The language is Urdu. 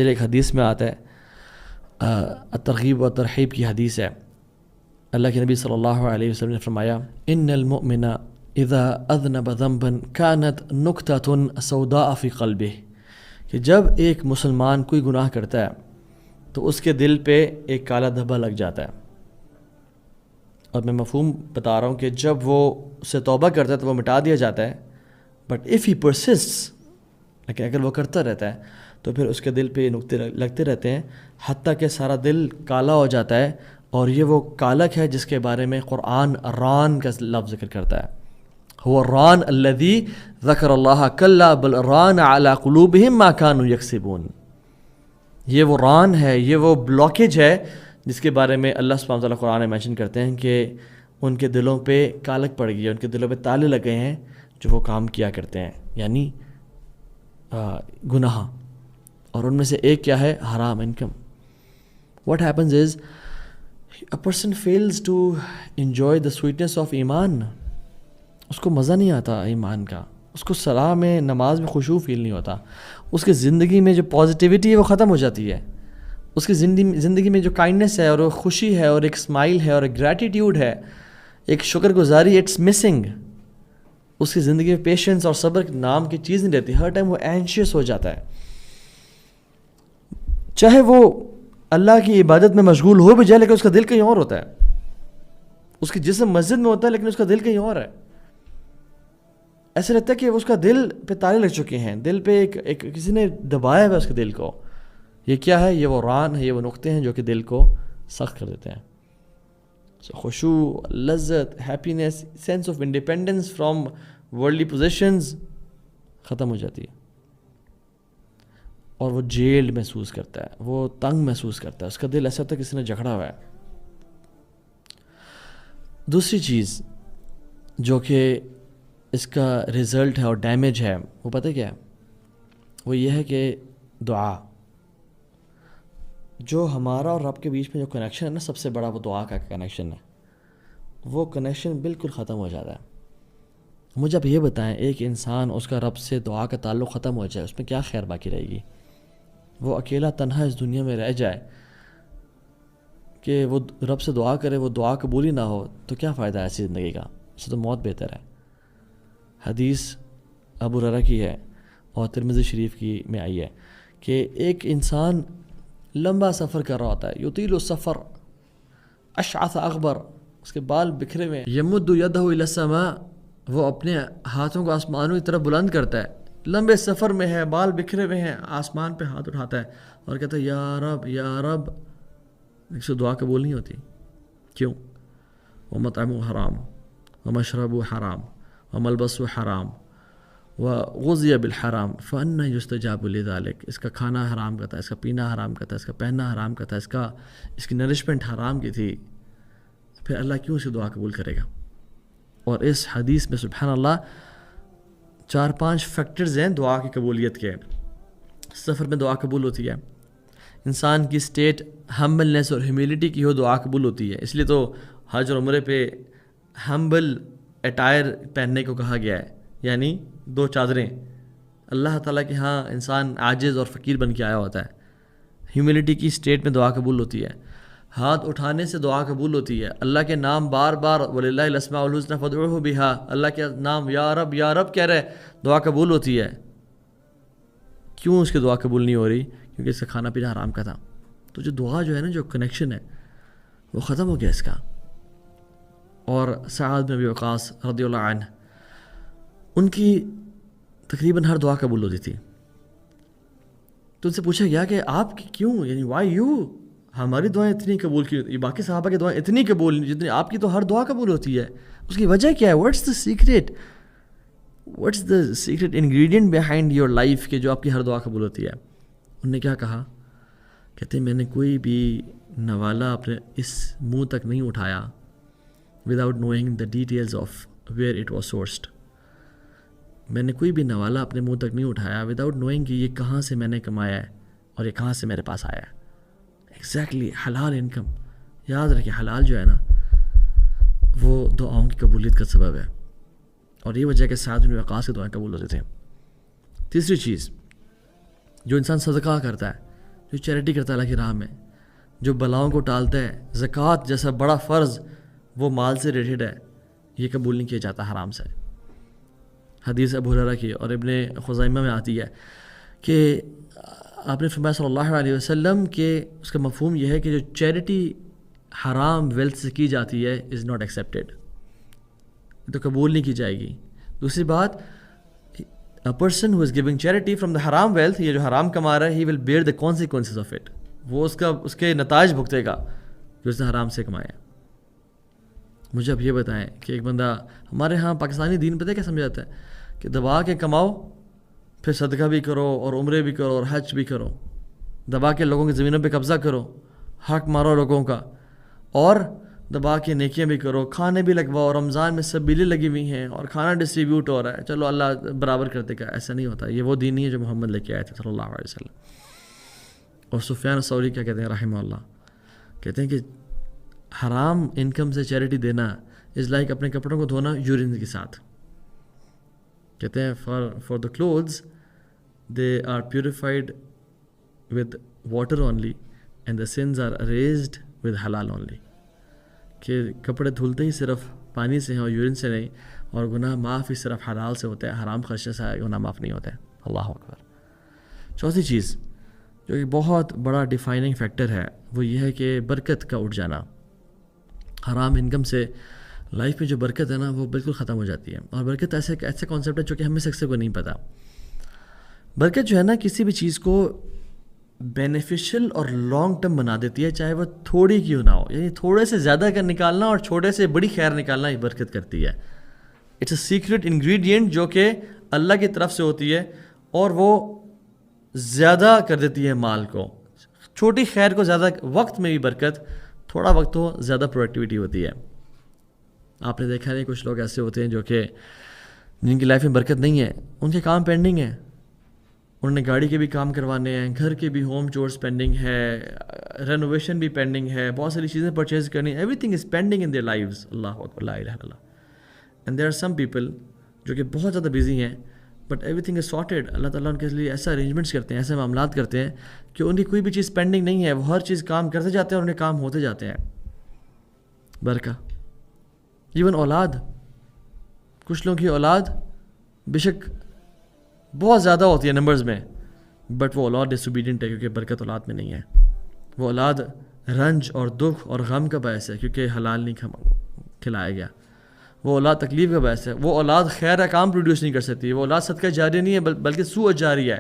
ایک حدیث میں آتا ہے، ترغیب و ترحیب کی حدیث ہے، اللہ کے نبی صلی اللہ علیہ وسلم نے فرمایا ان المؤمن اذا اذنب ذنبا كانت نکتة سوداء فی قلبہ، کہ جب ایک مسلمان کوئی گناہ کرتا ہے تو اس کے دل پہ ایک کالا دھبا لگ جاتا ہے. اور میں مفہوم بتا رہا ہوں کہ جب وہ اسے توبہ کرتا ہے تو وہ مٹا دیا جاتا ہے، بٹ اف ہی پرسسٹس، لیکن اگر وہ کرتا رہتا ہے تو پھر اس کے دل پہ یہ نقطے لگتے رہتے ہیں حتیٰ کہ سارا دل کالا ہو جاتا ہے. اور یہ وہ کالک ہے جس کے بارے میں قرآن ران کا لفظ ذکر کرتا ہے، هو الران الذي ذکر اللہ کلا بل ران علی قلوبہم ما كانوا یکسبون. یہ وہ ران ہے، یہ وہ بلاکیج ہے جس کے بارے میں اللہ سبحانہ وتعالیٰ قرآن میں مینشن کرتے ہیں کہ ان کے دلوں پہ کالک پڑ گئی ہے، ان کے دلوں پہ تالے لگ گئے ہیں جو وہ کام کیا کرتے ہیں، یعنی گناہ. اور ان میں سے ایک کیا ہے؟ حرام income. What happens is a person fails to enjoy the sweetness of ایمان. اس کو مزہ نہیں آتا ایمان کا، اس کو صلاح میں نماز میں خشوع فیل نہیں ہوتا، اس کی زندگی میں جو پازیٹیوٹی ہے وہ ختم ہو جاتی ہے، اس کی زندگی میں جو کائنڈنس ہے اور وہ خوشی ہے اور ایک اسمائل ہے اور ایک گریٹیٹیوڈ ہے، ایک شکر گزاری، اٹس مسنگ. اس کی زندگی میں پیشنس اور صبر نام کی چیز نہیں رہتی، ہر ٹائم وہ اینشیس ہو جاتا ہے. چاہے وہ اللہ کی عبادت میں مشغول ہو بھی جائے لیکن اس کا دل کہیں اور ہوتا ہے. اس کی جسم مسجد میں ہوتا ہے لیکن اس کا دل کہیں اور ہے. ایسا لگتا ہے کہ اس کا دل پہ تالے لگ چکے ہیں، دل پہ ایک کسی نے دبایا ہوا ہے اس کے دل کو. یہ کیا ہے؟ یہ وہ ران ہے، یہ وہ نقطے ہیں جو کہ دل کو سخت کر دیتے ہیں. خشوع، لذت، happiness, sense of independence from worldly positions ختم ہو جاتی ہے، اور وہ جیلڈ محسوس کرتا ہے، وہ تنگ محسوس کرتا ہے، اس کا دل ایسا ہوتا ہے کسی نے جکڑا ہوا ہے. دوسری چیز جو کہ اس کا رزلٹ ہے اور ڈیمیج ہے وہ پتہ کیا ہے؟ وہ یہ ہے کہ دعا. جو ہمارا اور رب کے بیچ میں جو کنیکشن ہے نا، سب سے بڑا وہ دعا کا کنیکشن ہے. وہ کنیکشن بالکل ختم ہو جاتا ہے. مجھے آپ یہ بتائیں، ایک انسان اس کا رب سے دعا کا تعلق ختم ہو جائے، اس میں کیا خیر باقی رہے گی؟ وہ اکیلا تنہا اس دنیا میں رہ جائے کہ وہ رب سے دعا کرے، وہ دعا قبول ہی نہ ہو، تو کیا فائدہ ہے ایسی زندگی کا؟ اس سے تو موت بہتر ہے. حدیث ابو ہریرہ کی ہے اور ترمذی شریف کی میں آئی ہے کہ ایک انسان لمبا سفر کر رہا ہوتا ہے، یطیل السفر اشعث اغبر، اس کے بال بکھرے ہوئے، یمد یدہ الی السماء، وہ اپنے ہاتھوں کو آسمانوں کی طرف بلند کرتا ہے، لمبے سفر میں ہے، بال بکھرے ہوئے ہیں، آسمان پہ ہاتھ اٹھاتا ہے اور کہتا ہے یا رب یا رب. اس سے دعا قبول نہیں ہوتی. کیوں؟ ومطعمہ حرام ومشربہ حرام وملبسہ حرام وغذی بالحرام فأنى یستجاب لذلک. اس کا کھانا حرام کا تھا، اس کا پینا حرام کا تھا، اس کا پہننا حرام کا تھا، اس کی نرشمنٹ حرام کی تھی، پھر اللہ کیوں اسے دعا قبول کرے گا؟ اور اس حدیث میں سبحان اللہ 4-5 فیکٹرز ہیں دعا کی قبولیت کے. سفر میں دعا قبول ہوتی ہے، انسان کی سٹیٹ ہمبلنس اور ہیوملٹی کی ہو دعا قبول ہوتی ہے. اس لیے تو حج اور عمرے پہ ہمبل اٹائر پہننے کو کہا گیا ہے، یعنی 2 چادریں. اللہ تعالیٰ کے ہاں انسان عاجز اور فقیر بن کے آیا ہوتا ہے. ہیوملٹی کی سٹیٹ میں دعا قبول ہوتی ہے. ہاتھ اٹھانے سے دعا قبول ہوتی ہے. اللہ کے نام بار بار وَلِلَّهِ الْأَسْمَاءُ الْحُسْنَىٰ فَادْعُوهُ بِهَا، اللہ کے نام یا رب کہہ رہے دعا قبول ہوتی ہے. کیوں اس کی دعا قبول نہیں ہو رہی؟ کیونکہ اس کا کھانا پینا حرام کا تھا. تو جو دعا جو ہے نا، جو کنیکشن ہے وہ ختم ہو گیا اس کا. اور سعد بن ابی وقاص رضی اللہ عنہ، ان کی تقریباً ہر دعا قبول ہوتی تھی. تو ان سے پوچھا گیا کہ آپ کیوں، یعنی وائی یو، ہماری دعائیں اتنی قبول کی، باقی صحابہ کی دعائیں اتنی قبول نہیں جتنی آپ کی تو ہر دعا قبول ہوتی ہے. اس کی وجہ کیا ہے؟ What's the secret, what's the secret ingredient behind your life کہ جو آپ کی ہر دعا قبول ہوتی ہے؟ انہوں نے کیا کہا؟ کہتے ہیں میں نے کوئی بھی نوالا اپنے اس منہ تک نہیں اٹھایا without knowing the details of where it was sourced. میں نے کوئی بھی نوالا اپنے منہ تک نہیں اٹھایا وداؤٹ نوئنگ کہ یہ کہاں سے میں نے کمایا ہے اور یہ کہاں سے میرے پاس آیا ہے. ایگزیکٹلی حلال انکم. یاد رکھیں حلال جو ہے نا وہ دعاؤں کی قبولیت کا سبب ہے، اور یہ وجہ ہے کہ سعد بن وقاص کی دعائیں قبول ہوتے تھے. تیسری چیز، جو انسان صدقہ کرتا ہے جو چیریٹی کرتا ہے اللہ کی راہ میں، جو بلاؤں کو ٹالتا ہے، زکوٰۃ جیسا بڑا فرض وہ مال سے ریلیٹڈ ہے، یہ قبول نہیں کیا جاتا حرام سے۔ حدیث ابو ہریرہ کی اور ابن خزیمہ میں آتی ہے کہ آپ نے فرمایا صلی اللہ علیہ وسلم کہ اس کا مفہوم یہ ہے کہ جو چیریٹی حرام ویلتھ سے کی جاتی ہے از ناٹ ایکسیپٹیڈ، تو قبول نہیں کی جائے گی۔ دوسری بات، a person who is giving charity from the haram wealth، یہ جو حرام کما رہا ہے، he will bear the consequences of it، وہ اس کے نتائج بھگتے گا جو اس نے حرام سے کمایا۔ مجھے اب یہ بتائیں کہ ایک بندہ، ہمارے ہاں پاکستانی دین پتہ کیا سمجھاتا ہے کہ دبا کے کماؤ، پھر صدقہ بھی کرو اور عمرے بھی کرو اور حج بھی کرو، دبا کے لوگوں کی زمینوں پہ قبضہ کرو، حق مارو لوگوں کا، اور دبا کے نیکیاں بھی کرو، کھانے بھی لگواؤ، رمضان میں سبیلیں لگی ہوئی ہیں اور کھانا ڈسٹریبیوٹ ہو رہا ہے، چلو اللہ برابر کرتے گا۔ ایسا نہیں ہوتا، یہ وہ دین نہیں ہے جو محمد لے کے آئے تھے صلی اللہ علیہ وسلم۔ اور سفیان ثوری کیا کہتے ہیں رحمہ اللہ، کہتے ہیں کہ حرام انکم سے چیریٹی دینا از لائک اپنے کپڑوں کو دھونا یورین کے ساتھ۔ کہتے ہیں for the clothes they are purified with water only and the sins are erased with حلال اونلی، کہ کپڑے دھلتے ہی صرف پانی سے ہیں اور یورین سے نہیں، اور گناہ معاف ہی صرف حلال سے ہوتا ہے، حرام خرچے سے گناہ معاف نہیں ہوتا ہے۔ اللہ اکبر۔ چوتھی چیز جو کہ بہت بڑا ڈیفائننگ فیکٹر ہے وہ یہ ہے کہ برکت کا اٹھ جانا۔ حرام انکم سے لائف میں جو برکت ہے نا وہ بالکل ختم ہو جاتی ہے، اور برکت ایسے کانسیپٹ ہے جو کہ ہمیں سے کو نہیں پتہ۔ برکت جو ہے نا کسی بھی چیز کو بینیفیشل اور لانگ ٹرم بنا دیتی ہے، چاہے وہ تھوڑی کیوں نہ ہو، یعنی تھوڑے سے زیادہ کا نکالنا اور چھوٹے سے بڑی خیر نکالنا یہ برکت کرتی ہے۔ اٹس اے سیکرٹ انگریڈینٹ جو کہ اللہ کی طرف سے ہوتی ہے، اور وہ زیادہ کر دیتی ہے مال کو، چھوٹی خیر کو زیادہ، وقت میں بھی برکت، تھوڑا وقت ہو زیادہ پروڈکٹیوٹی ہوتی ہے۔ آپ نے دیکھا نہیں کچھ لوگ ایسے ہوتے ہیں جو کہ جن کی لائف میں برکت نہیں ہے، ان کے کام پینڈنگ ہیں، انہوں نے گاڑی کے بھی کام کروانے ہیں، گھر کے بھی ہوم چورس پینڈنگ ہے، رینوویشن بھی پینڈنگ ہے، بہت ساری چیزیں پرچیز کرنی، everything is pending in their lives. اللہ اکبر، لا الہ الا اللہ۔ And there are some people جو کہ بہت زیادہ بزی ہیں but everything is sorted. اللہ تعالیٰ ان کے لیے ایسا ارینجمنٹس کرتے ہیں، ایسے معاملات کرتے ہیں کہ ان کی کوئی بھی چیز پینڈنگ نہیں ہے، وہ ہر چیز کام کرتے جاتے ہیں اور انہیں کام ہوتے جاتے ہیں۔ برکہ، ایون اولاد، کچھ لوگوں کی اولاد بے شک بہت زیادہ ہوتی ہے نمبرز میں، بٹ وہ اولاد ڈس اوبیڈینٹ ہے کیونکہ برکت اولاد میں نہیں ہے۔ وہ اولاد رنج اور دکھ اور غم کا باعث ہے کیونکہ حلال نہیں کھلایا گیا۔ وہ اولاد تکلیف کا باعث ہے۔ وہ اولاد خیر کام پروڈیوس نہیں کر سکتی۔ وہ اولاد صدقہ جاری نہیں ہے بلکہ سوء جاری ہے۔